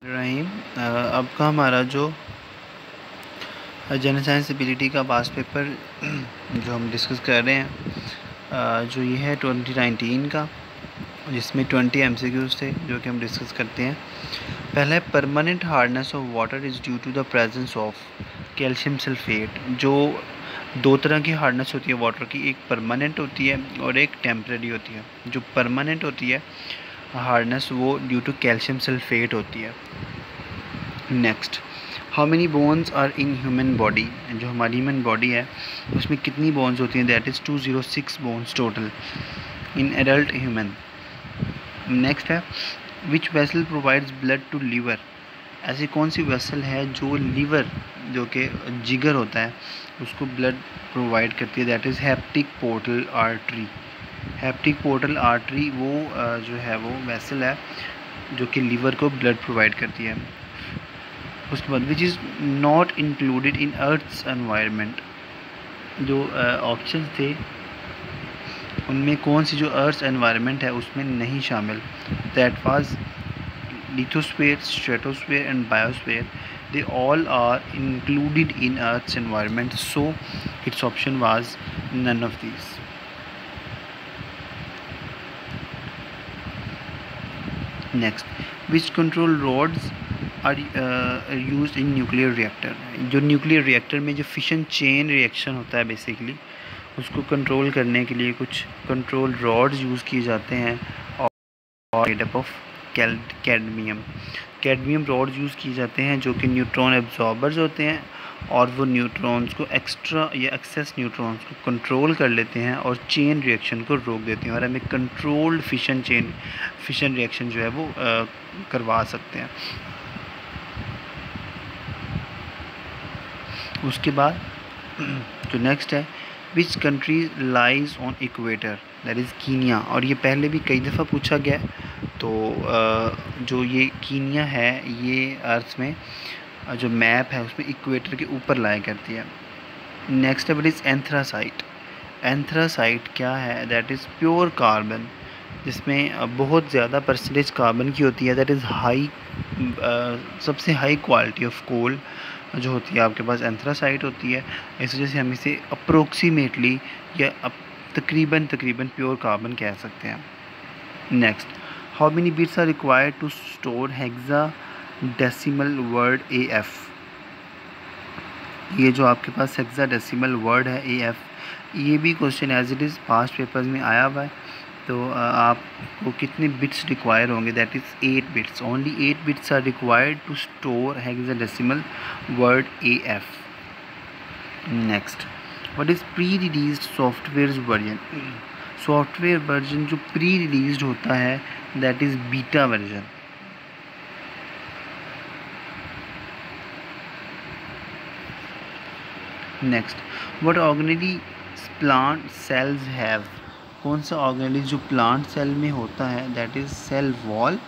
रहीम अब का हमारा जो जनरल साइंस एबिलिटी का पास्ट पेपर जो हम डिस्कस कर रहे हैं जो ये है 2019 का, जिसमें 20 MCQs थे जो कि हम डिस्कस करते हैं। पहला है permanent hardness of water is due to the presence of calcium sulphate. जो दो तरह की हार्डनेस होती है वाटर की, एक परमानेंट होती है और एक टेम्परेरी होती है। जो परमानेंट होती है हार्डनेस वो ड्यू टू कैल्शियम सल्फेट होती है। Next, how many bones are in human body. जो हमारी ह्यूमन बॉडी है उसमें कितनी बोन्स होती हैं? That is 206 bones total in adult human. Next है which vessel provides blood to liver. ऐसी कौन सी वेसल है जो लीवर, जो कि जिगर होता है, उसको ब्लड प्रोवाइड करती है? That is hepatic portal artery. Hepatic portal artery वो जो है वो वेसल है जो कि लीवर को ब्लड प्रोवाइड करती है। उसके बाद which is not included in earth's environment. जो ऑप्शन थे उनमें कौन सी जो अर्थ एनवायरनमेंट है उसमें नहीं शामिल? That was lithosphere, stratosphere and biosphere. They all are included in earth's environment, so it's option was none of these. Next, which control rods are used in nuclear reactor. जो nuclear reactor में जो fission chain reaction होता है basically उसको control करने के लिए कुछ कंट्रोल रॉड्स यूज़ किए जाते हैं और made up of cadmium rods use किए जाते हैं जो कि न्यूट्रॉन एब्जॉर्बर्स होते हैं और वो न्यूट्रॉन्स को एक्स्ट्रा या एक्सेस न्यूट्रॉन्स को कंट्रोल कर लेते हैं और चेन रिएक्शन को रोक देते हैं और हमें कंट्रोल्ड फिशन रिएक्शन जो है वो करवा सकते हैं। उसके बाद जो नेक्स्ट है which country lies on equator. That is Kenya. और ये पहले भी कई दफ़ा पूछा गया है। तो जो ये कीनिया है ये अर्थ में जो मैप है उसमें इक्वेटर के ऊपर लाया करती है। नेक्स्ट है व्हाट इज़ एंथ्रासाइट। एंथ्रासाइट क्या है? दैट इज़ प्योर कार्बन, जिसमें बहुत ज़्यादा परसेंटेज कार्बन की होती है। दैट इज़ हाई, सबसे हाई क्वालिटी ऑफ कोल जो होती है आपके पास एंथ्रासाइट होती है। इस वजह से हम इसे अप्रोक्सीमेटली या तकरीबन प्योर कार्बन कह सकते हैं। Next, how many bits are required to store hexadecimal word AF। ये जो आपके पास हेक्साडेसिमल वर्ड है AF, ये भी question as it is past papers में आया हुआ है। तो आपको कितने बिट्स रिक्वायर होंगे? That is 8 bits. Only 8 bits are required to store hexadecimal word AF। Next, what is pre released software version. Software version जो प्री रिलीज्ड होता है that is beta version. Next, what organelle plant cells have. कौन सा organelle जो plant cell में होता है that is cell wall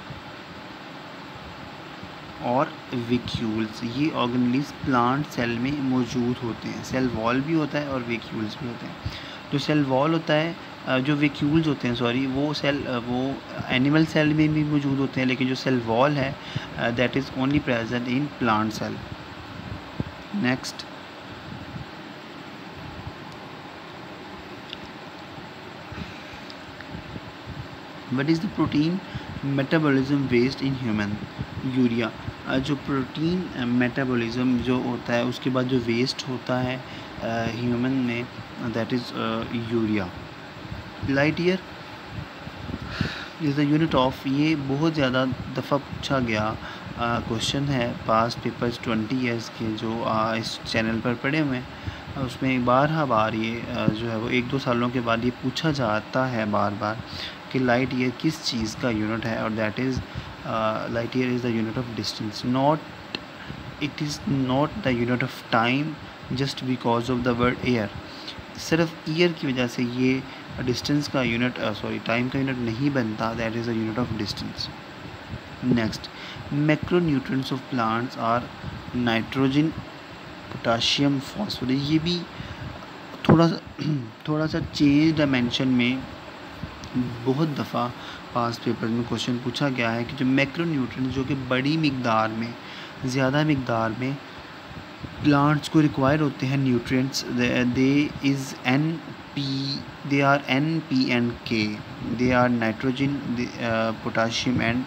और वेक्यूल्स। ये ऑर्गेनेलीज प्लांट सेल में मौजूद होते हैं। सेल वॉल भी होता है और वेक्यूल्स भी होते हैं। जो सेल वॉल होता है, जो वेक्यूल्स होते हैं सॉरी, वो एनिमल सेल में भी मौजूद होते हैं, लेकिन जो सेल वॉल है that is only present in plant cell. Next, what is the protein metabolism waste in human. Urea. जो प्रोटीन मेटाबॉलिज्म जो होता है उसके बाद जो वेस्ट होता है ह्यूमन में that is urea. Light year is the unit of. ये बहुत ज़्यादा दफ़ा पूछा गया क्वेश्चन है पास्ट पेपर्स 20 ईयर्स के जो इस चैनल पर पढ़े हुए हैं। उसमें बार ये जो है वो 1-2 सालों के बाद ये पूछा जाता है बार बार कि लाइट ईयर किस चीज़ का यूनिट है, और that is light year is the unit of distance. It is not the unit of time just because of the word air. सिर्फ ईयर की वजह से ये डिस्टेंस का यूनिट टाइम का यूनिट नहीं बनता। That is the unit of distance. Next, macronutrients of plants are nitrogen, potassium, phosphorus. ये भी थोड़ा सा चेंज डायमेंशन में बहुत दफ़ा पास पेपर में क्वेश्चन पूछा गया है कि जो मैक्रो न्यूट्रिएंट्स जो कि बड़ी मिकदार में, ज़्यादा मिकदार में प्लांट्स को रिक्वायर होते हैं nutrients, they are N, P and K, they are nitrogen, potassium and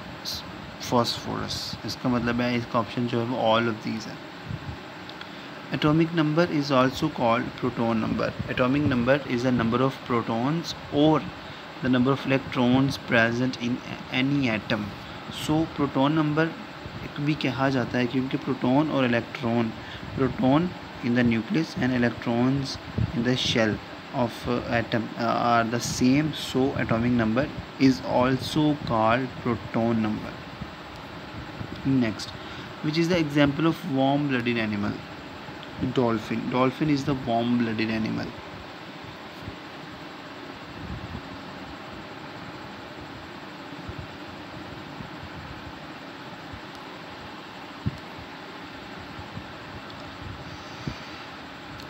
phosphorus. इसका मतलब है इसका ऑप्शन जो है वो ऑल ऑफ दीज है। Atomic number is also called proton number. Atomic number is the number of protons or the number of electrons present in any atom. So proton number भी कहा जाता है क्योंकि प्रोटॉन और electron, proton in the nucleus and electrons in the shell of atom are the same, so atomic number is also called proton number. Next, which is the example of warm blooded animal? Dolphin. Dolphin is the warm blooded animal.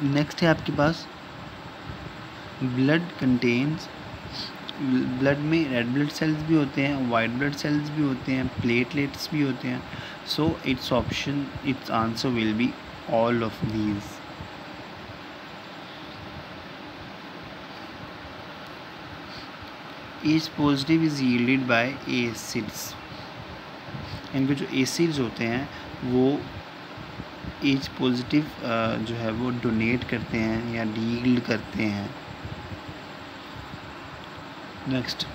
Next है आपके पास blood contains, blood में red blood cells भी होते हैं, white blood cells भी होते हैं, platelets भी होते हैं। सो it's option, it's answer will be all of these. H positive is yielded by acids. इनके जो एसिड्स होते हैं वो H पॉजिटिव जो है वो डोनेट करते हैं या डील्ड करते हैं। Next,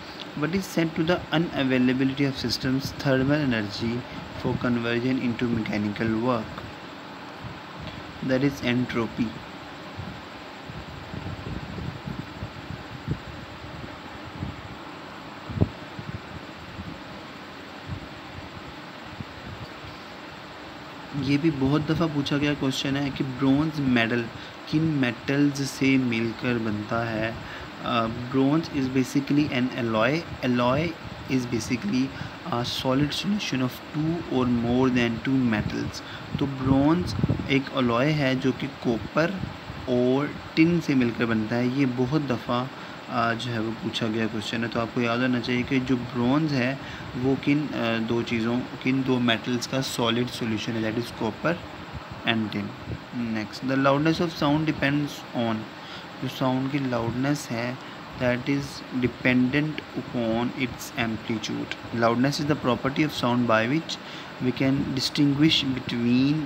what is said to the unavailability of systems thermal energy for conversion into mechanical work? That is entropy. ये भी बहुत दफ़ा पूछा गया क्वेश्चन है कि ब्रोंज मेडल किन मेटल्स से मिलकर बनता है। Bronze is basically N alloy. Alloy is basically a solid solution of two or more than two metals. तो ब्रोंज एक अलॉय है जो कि कॉपर और टिन से मिलकर बनता है। ये बहुत दफ़ा जो है वो पूछा गया क्वेश्चन है, तो आपको याद होना चाहिए कि जो ब्रोंज है वो किन दो मेटल्स का सॉलिड सॉल्यूशन है, that is copper and tin. Next, the loudness of sound depends on, जो साउंड की लाउडनेस है that is dependent upon its amplitude. Loudness is the property of sound by which we can distinguish between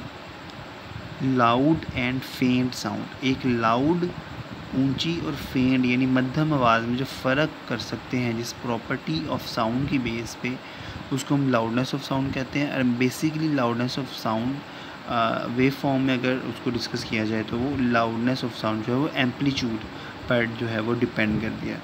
loud and faint sound. एक loud ऊंची और faint यानी मध्यम आवाज़ में जो फ़र्क कर सकते हैं, जिस प्रॉपर्टी ऑफ साउंड की बेस पे, उसको हम लाउडनेस ऑफ साउंड कहते हैं। और basically loudness of sound wave form में अगर उसको डिस्कस किया जाए तो वो लाउडनेस ऑफ साउंड जो है वो एम्पलीट्यूड पर जो है वो डिपेंड कर दिया।